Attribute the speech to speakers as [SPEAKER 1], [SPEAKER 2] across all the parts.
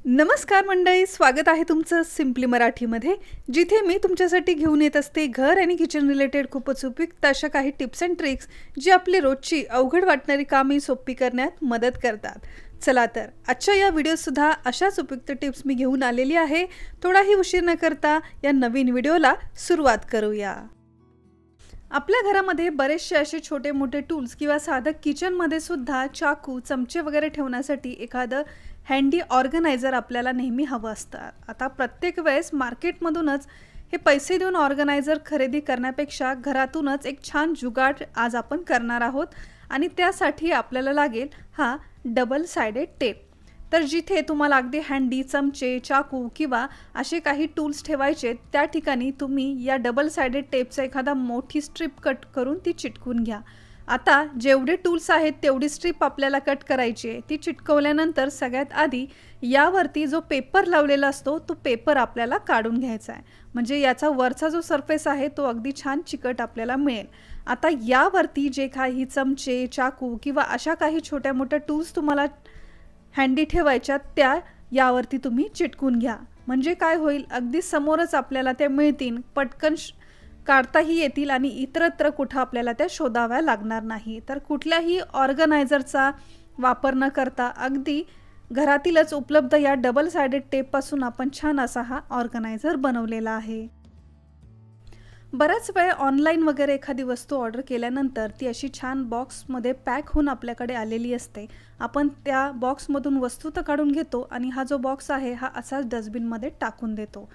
[SPEAKER 1] नमस्कार मंडळी, स्वागत आहे तुमचं सिम्पली मराठीमध्ये, जिथे मी तुमच्यासाठी घेऊन येत असते घर आणि किचन रिलेटेड खूपच उपयुक्त अशा काही टिप्स अँड ट्रिक्स जी आपली रोजची अवघड वाटणारी कामे सोपी करण्यात मदत करतात. चला तर आजच्या या व्हिडिओसुद्धा अशाच उपयुक्त टिप्स मी घेऊन आलेली आहे. थोडाही उशीर न करता या नवीन व्हिडिओला सुरुवात करूया. आपल्या घरामध्ये बरेचसे असे छोटे मोठे टूल्स किंवा साधं किचनमध्ये सुद्धा चाकू, चमचे वगैरे ठेवण्यासाठी एखादं हँडी ऑर्गनायझर आपल्याला नेहमी हवं असतं. आता प्रत्येक वेळेस मार्केटमधूनच हे पैसे देऊन ऑर्गनायझर खरेदी करण्यापेक्षा घरातूनच एक छान जुगाड आज आपण करणार आहोत आणि त्यासाठी आपल्याला लागेल हा डबल साइडेड टेप. तर जिथे तुम्हाला अगदी हँडी, चमचे, चाकू किंवा असे काही टूल्स ठेवायचे त्या ठिकाणी तुम्ही या डबल साइडेड टेपचा एखादा मोठी स्ट्रिप कट करून ती चिटकून घ्या. आता जेवढे टूल्स आहेत तेवढी स्ट्रिप आपल्याला कट करायची आहे. ती चिटकवल्यानंतर सगळ्यात आधी यावरती जो पेपर लावलेला असतो तो पेपर आपल्याला काढून घ्यायचा आहे. म्हणजे याचा वरचा जो सरफेस आहे तो अगदी छान चिकट आपल्याला मिळेल. आता यावरती जे काही चमचे, चाकू किंवा अशा काही छोट्या मोठ्या टूल्स तुम्हाला हँडी ठेवायच्या त्या यावरती तुम्ही चिटकून घ्या. म्हणजे काय होईल, अगदी समोरच आपल्याला त्या मिळतील, पटकन काढताही येतील आणि इतरत्र कुठं आपल्याला त्या शोधाव्या लागणार नाही. तर कुठल्याही ऑर्गनायझरचा वापर न करता अगदी घरातीलच उपलब्ध या डबल साइडेड टेपपासून आपण छान असा हा ऑर्गनायझर बनवलेला आहे. बराच वेळ ऑनलाईन वगैरे एखादी वस्तू ऑर्डर केल्यानंतर ती अशी छान बॉक्समध्ये पॅक होऊन आपल्याकडे आलेली असते. आपण त्या बॉक्समधून वस्तू तर काढून घेतो आणि हा जो बॉक्स आहे हा असाच डस्टबिनमध्ये टाकून देतो.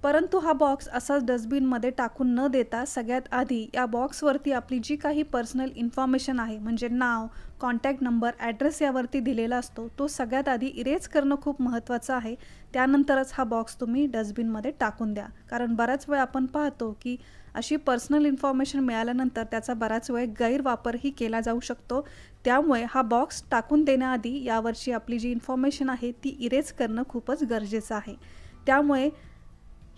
[SPEAKER 1] परंतु हा बॉक्स असाच डस्टबिनमध्ये टाकून न देता सगळ्यात आधी या बॉक्सवरती आपली जी काही पर्सनल इन्फॉर्मेशन आहे, म्हणजे नाव, कॉन्टॅक्ट नंबर, ॲड्रेस यावरती दिलेला असतो, तो सगळ्यात आधी इरेज करणं खूप महत्त्वाचं आहे. त्यानंतरच हा बॉक्स तुम्ही डस्टबिनमध्ये टाकून द्या. कारण बराच वेळ आपण पाहतो की अशी पर्सनल इन्फॉर्मेशन मिळाल्यानंतर त्याचा बराच वेळ गैरवापरही केला जाऊ शकतो. त्यामुळे हा बॉक्स टाकून देण्याआधी यावरची आपली जी इन्फॉर्मेशन आहे ती इरेज करणं खूपच गरजेचं आहे. त्यामुळे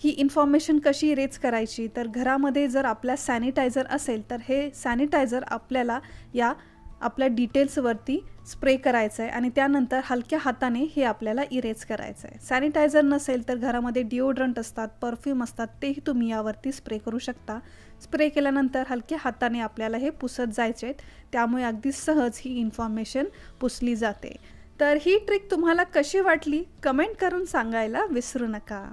[SPEAKER 1] ही इन्फॉर्मेशन कशी इरेज करायची, तर घरामध्ये जर आपल्या सॅनिटायझर असेल तर हे सॅनिटायझर आपल्याला या आपल्या डिटेल्सवरती स्प्रे करायचं आहे आणि त्यानंतर हलक्या हाताने हे आपल्याला इरेज करायचं आहे. सॅनिटायझर नसेल तर घरामध्ये डिओड्रंट असतात, परफ्यूम असतात, तेही तुम्ही यावरती स्प्रे करू शकता. स्प्रे केल्यानंतर हलक्या हाताने आपल्याला हे पुसत जायचे आहेत. त्यामुळे अगदी सहज ही इन्फॉर्मेशन पुसली जाते. तर ही ट्रिक तुम्हाला कशी वाटली कमेंट करून सांगायला विसरू नका.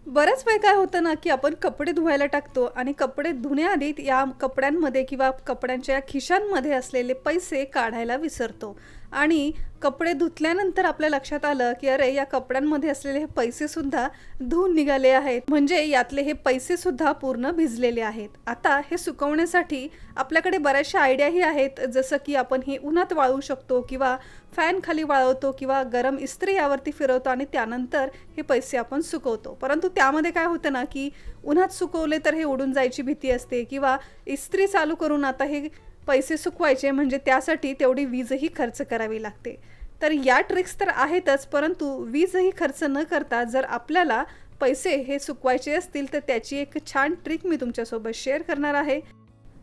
[SPEAKER 1] बऱ्याच वेळ काय होतं ना की आपण कपडे धुवायला टाकतो आणि कपडे धुण्याआधी या कपड्यांमध्ये किंवा कपड्यांच्या खिशांमध्ये असलेले पैसे काढायला विसरतो आणि कपडे धुतल्यानंतर आपल्या लक्षात आलं की अरे, या कपड्यांमध्ये असलेले हे पैसेसुद्धा धुवून निघाले आहेत, म्हणजे यातले हे पैसेसुद्धा पूर्ण भिजलेले आहेत. आता हे सुकवण्यासाठी आपल्याकडे बऱ्याचशा आयडियाही आहेत, जसं की आपण हे उन्हात वाळवू शकतो किंवा फॅन खाली वाळवतो किंवा गरम इस्त्री यावरती फिरवतो आणि त्यानंतर हे पैसे आपण सुकवतो. परंतु त्यामध्ये काय होतं ना की उन्हात सुकवले तर हे उडून जायची भीती असते किंवा इस्त्री चालू करून आता हे पैसे सुकवायचे म्हणजे त्यासाठी तेवढी वीजही खर्च करावी लागते. तर या ट्रिक्स तर आहेतच, परंतु वीजही खर्च न करता जर आपल्याला पैसे हे सुकवायचे असतील तर त्याची एक छान ट्रिक मी तुमच्यासोबत शेअर करणार आहे.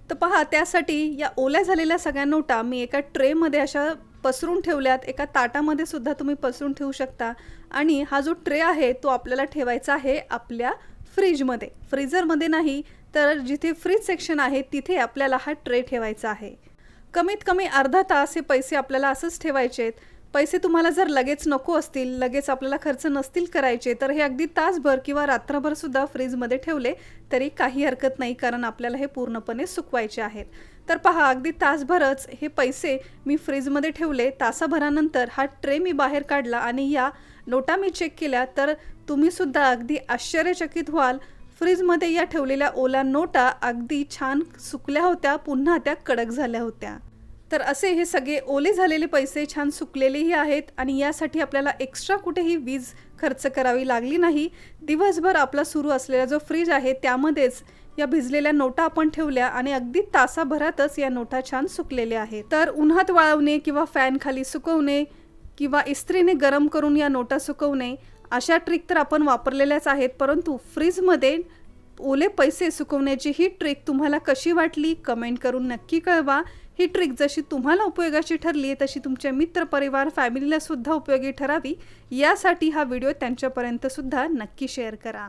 [SPEAKER 1] तर पहा, त्यासाठी या ओल्या झालेल्या सगळ्या नोटा मी एका ट्रेमध्ये अशा पसरून ठेवल्यात. एका ताटामध्ये सुद्धा तुम्ही पसरून ठेवू शकता आणि हा जो ट्रे आहे तो आपल्याला ठेवायचा आहे आपल्या फ्रीजमध्ये. फ्रीझरमध्ये नाही, तर जिथे फ्रीज सेक्शन आहे तिथे आपल्याला हा ट्रे ठेवायचा आहे. कमीत कमी अर्धा तास हे पैसे आपल्याला असंच ठेवायचे आहेत. पैसे तुम्हाला जर लगेच नको असतील, लगेच आपल्याला खर्च नसतील करायचे, तर हे अगदी तासभर किंवा रात्रभर सुद्धा फ्रीजमध्ये ठेवले तरी काही हरकत नाही, कारण आपल्याला हे पूर्णपणे सुकवायचे आहेत. तर पहा, अगदी तासभरच हे पैसे मी फ्रीजमध्ये ठेवले. तासाभरानंतर हा ट्रे मी बाहेर काढला आणि या नोटा मी चेक केल्या, तर तुम्हीसुद्धा अगदी आश्चर्यचकित व्हाल. फ्रीजमध्ये या ठेवलेल्या ओल्या नोटा अगदी छान सुकल्या होत्या, पुन्हा त्या कडक झाल्या होत्या. तर असे हे सगळे ओले झालेले पैसे छान सुकलेलेही आहेत आणि यासाठी आपल्याला एक्स्ट्रा कुठेही वीज खर्च करावी लागली नाही. दिवसभर आपला सुरू असलेला जो फ्रीज आहे त्यामध्येच या भिजलेल्या नोटा आपण ठेवल्या आणि अगदी तासाभरातच या नोटा छान सुकलेल्या आहेत. तर उन्हात वाळवणे किंवा फॅन खाली सुकवणे किंवा इस्त्रीने गरम करून या नोटा सुकवणे अशा ट्रिक तर आपण वापरलेल्याच आहेत, परंतु फ्रीजमध्ये ओले पैसे सुकवण्याची ही ट्रिक तुम्हाला कशी वाटली कमेंट करून नक्की कळवा. ही ट्रिक जशी तुम्हाला उपयोगाची ठरली तशी तुमच्या मित्र परिवार फॅमिलीला सुद्धा उपयोगी ठरावी, यासाठी हा व्हिडिओ त्यांच्यापर्यंत सुद्धा नक्की शेअर करा।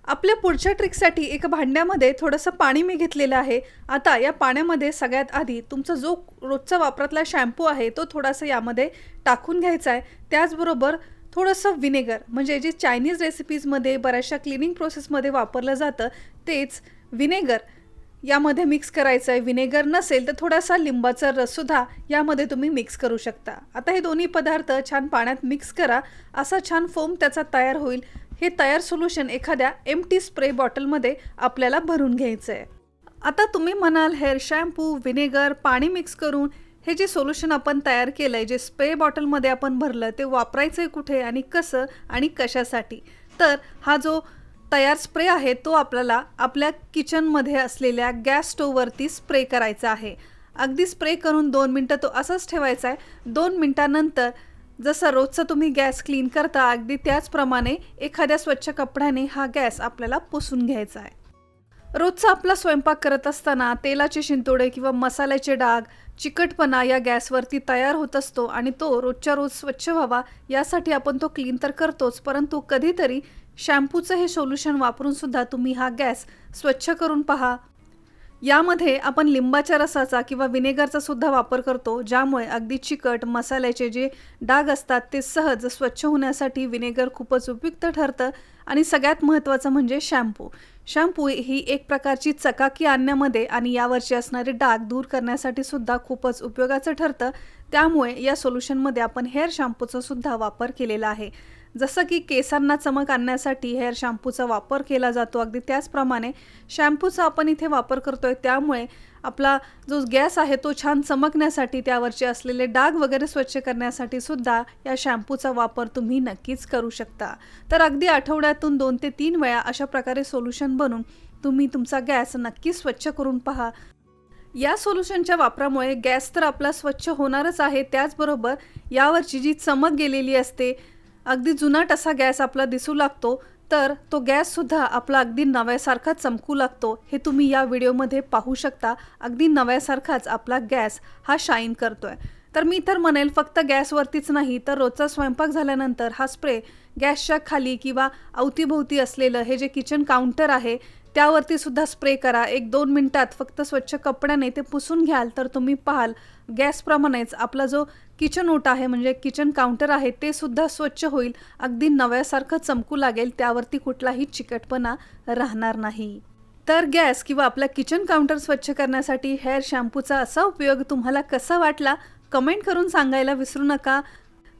[SPEAKER 1] आपल्या पुढच्या ट्रिकसाठी एका भांड्यामध्ये थोडंसं पाणी मी घेतलेलं आहे। आता या पाण्यामध्ये सगळ्यात आधी तुमचा जो रोजचा वापरातला शॅम्पू आहे तो थोडासा यामध्ये टाकून घ्यायचा आहे। त्याचबरोबर थोडंसं विनेगर, म्हणजे जे चायनीज रेसिपीजमध्ये बऱ्याचशा क्लिनिंग प्रोसेसमध्ये वापरलं जातं तेच विनेगर यामध्ये मिक्स करायचं आहे। विनेगर नसेल तर थोडासा लिंबाचा रससुद्धा यामध्ये तुम्ही मिक्स करू शकता। आता हे दोन्ही पदार्थ छान पाण्यात मिक्स करा, असा छान फोम त्याचा तयार होईल। हे तयार सोल्युशन एखाद्या एम्प्टी स्प्रे बॉटलमध्ये आपल्याला भरून घ्यायचं आहे। आता तुम्ही म्हणाल हेअर शॅम्पू, विनेगर, पाणी मिक्स करून हे जे सोल्युशन आपण तयार केलं आहे, जे स्प्रे बॉटलमध्ये आपण भरलं, ते वापरायचं आहे कुठे आणि कसं आणि कशासाठी? तर हा जो तयार स्प्रे आहे तो आपल्याला आपल्या किचनमध्ये असलेल्या गॅस स्टोववरती स्प्रे करायचा आहे। अगदी स्प्रे करून 2 मिनटं तो असाच ठेवायचा आहे। 2 मिनटानंतर जसं रोजचं तुम्ही गॅस क्लीन करता अगदी त्याचप्रमाणे एखाद्या स्वच्छ कपड्याने हा गॅस आपल्याला पुसून घ्यायचा आहे। रोजचा आपला स्वयंपाक करत असताना तेलाचे शिंतोडे किंवा मसाल्याचे डाग, चिकटपणा या गॅसवरती तयार होत असतो आणि तो रोजच्या रोज स्वच्छ व्हावा यासाठी आपण तो क्लीन तर करतोच, परंतु कधीतरी शॅम्पूचं हे सोल्युशन वापरून सुद्धा तुम्ही हा गॅस स्वच्छ करून पहा। यामध्ये आपण लिंबाच्या रसाचा किंवा विनेगरचा सुद्धा वापर करतो, ज्यामुळे अगदी चिकट मसाल्याचे जे डाग असतात ते सहज स्वच्छ होण्यासाठी विनेगर खूपच उपयुक्त ठरतं। आणि सगळ्यात महत्त्वाचं म्हणजे शॅम्पू ही एक प्रकारची चकाकी आणण्यामध्ये आणि यावरचे असणारे डाग दूर करण्यासाठी सुद्धा खूपच उपयोगाचं ठरतं। त्यामुळे या सोल्युशनमध्ये आपण हेअर शॅम्पूचा सुद्धा वापर केलेला आहे। जसं की केसांना चमक आणण्यासाठी हेअर शॅम्पूचा वापर केला जातो, अगदी त्याचप्रमाणे शॅम्पूचा आपण इथे वापर करतोय। त्यामुळे आपला जो गॅस आहे तो छान चमकण्यासाठी, त्यावरचे असलेले डाग वगैरे स्वच्छ करण्यासाठी सुद्धा या शॅम्पूचा वापर तुम्ही नक्कीच करू शकता। तर अगदी आठवड्यातून 2 ते 3 वेळा अशा प्रकारे सोल्युशन बनवून तुम्ही तुमचा गॅस नक्की स्वच्छ करून पहा। या सोल्युशनच्या वापरामुळे गॅस तर आपला स्वच्छ होणारच आहे, त्याचबरोबर यावरची जी चमक गेलेली असते, अगदी जुनाट असा गॅस आपला दिसू लागतो, तर तो गॅससुद्धा आपला अगदी नव्यासारखा चमकू लागतो। हे तुम्ही या व्हिडिओमध्ये पाहू शकता। अगदी नव्यासारखाच आपला गॅस हा शाईन करतोय। तर मी तर म्हणेल फक्त गॅसवरतीच नाही तर रोजचा स्वयंपाक झाल्यानंतर हा स्प्रे गॅसच्या खाली किंवा अवतीभोवती असलेलं हे जे किचन काउंटर आहे त्यावरती सुद्धा स्प्रे करा। 1-2 मिनिटात फक्त स्वच्छ कपड्याने ते पुसून घ्याल तर तुम्ही पाहाल गॅसप्रमाणेच आपला जो किचन ओटा आहे, म्हणजे किचन काउंटर आहे, ते सुद्धा स्वच्छ होईल, अगदी नव्यासारखं चमकू लागेल, त्यावरती कुठलाही चिकटपणा राहणार नाही। तर गॅस किंवा आपला किचन काउंटर स्वच्छ करण्यासाठी हेअर शॅम्पूचा असा उपयोग तुम्हाला कसा वाटला कमेंट करून सांगायला विसरू नका।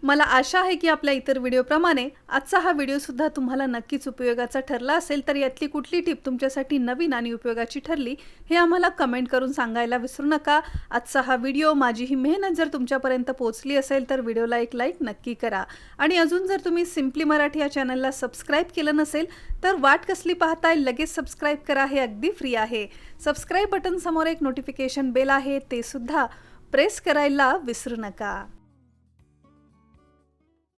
[SPEAKER 1] मला आशा आहे की आपल्या इतर व्हिडिओप्रमाणे आजचा हा व्हिडिओसुद्धा तुम्हाला नक्कीच उपयोगाचा ठरला असेल। तर यातली कुठली टिप तुमच्यासाठी नवीन आणि उपयोगाची ठरली हे आम्हाला कमेंट करून सांगायला विसरू नका। आजचा हा व्हिडिओ, माझी ही मेहनत जर तुमच्यापर्यंत पोहोचली असेल तर व्हिडिओला एक लाईक नक्की करा। आणि अजून जर तुम्ही सिम्पली मराठी या चॅनलला सबस्क्राईब केलं नसेल तर वाट कसली पाहताय, लगेच सबस्क्राईब करा, हे अगदी फ्री आहे। सबस्क्राईब बटन समोर एक नोटिफिकेशन बेल आहे, ते सुद्धा प्रेस करायला विसरू नका।